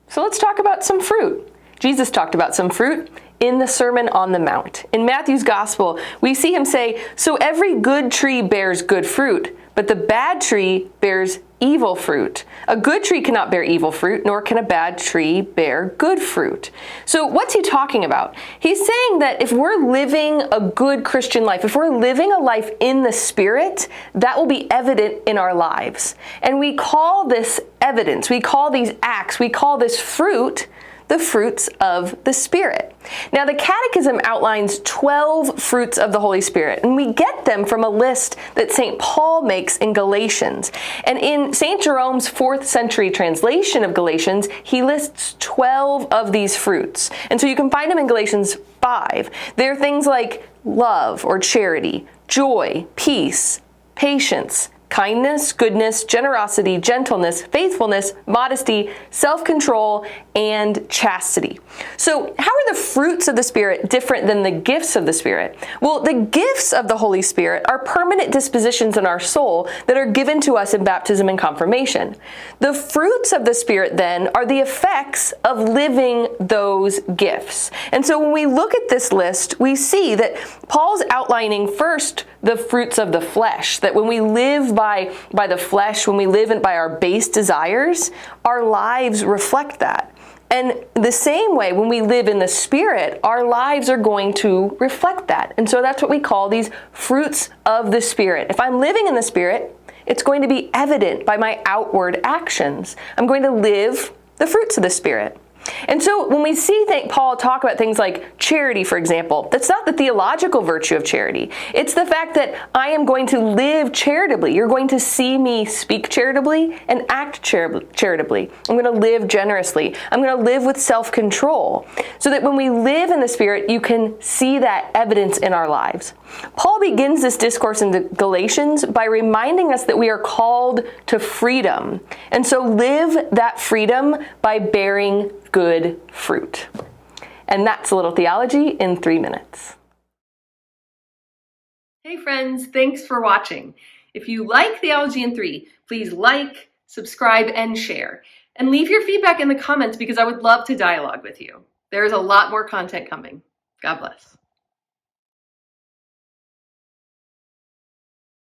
So let's talk about some fruit. Jesus talked about some fruit in the Sermon on the Mount. In Matthew's Gospel, we see him say, "So every good tree bears good fruit, but the bad tree bears evil fruit. A good tree cannot bear evil fruit, nor can a bad tree bear good fruit." So what's he talking about? He's saying that if we're living a good Christian life, if we're living a life in the Spirit, that will be evident in our lives. And we call this evidence, we call these acts, we call this fruit the fruits of the Spirit. Now, the Catechism outlines 12 fruits of the Holy Spirit, and we get them from a list that St. Paul makes in Galatians. And in St. Jerome's 4th century translation of Galatians, he lists 12 of these fruits. And so you can find them in Galatians 5. They're things like love or charity, joy, peace, patience, kindness, goodness, generosity, gentleness, faithfulness, modesty, self-control, and chastity. So how are the fruits of the Spirit different than the gifts of the Spirit? Well, the gifts of the Holy Spirit are permanent dispositions in our soul that are given to us in baptism and confirmation. The fruits of the Spirit, then, are the effects of living those gifts. And so when we look at this list, we see that Paul's outlining first the fruits of the flesh, that when we live by the flesh, when we live by our base desires, our lives reflect that. And the same way, when we live in the Spirit, our lives are going to reflect that. And so that's what we call these fruits of the Spirit. If I'm living in the Spirit, it's going to be evident by my outward actions. I'm going to live the fruits of the Spirit. And so when we see Paul talk about things like charity, for example, that's not the theological virtue of charity. It's the fact that I am going to live charitably. You're going to see me speak charitably and act charitably. I'm going to live generously. I'm going to live with self-control, so that when we live in the Spirit, you can see that evidence in our lives. Paul begins this discourse in the Galatians by reminding us that we are called to freedom. And so live that freedom by bearing good fruit. And that's a little theology in 3 minutes. Hey friends, thanks for watching. If you like Theology in 3, please like, subscribe, and share. And leave your feedback in the comments because I would love to dialogue with you. There's a lot more content coming. God bless.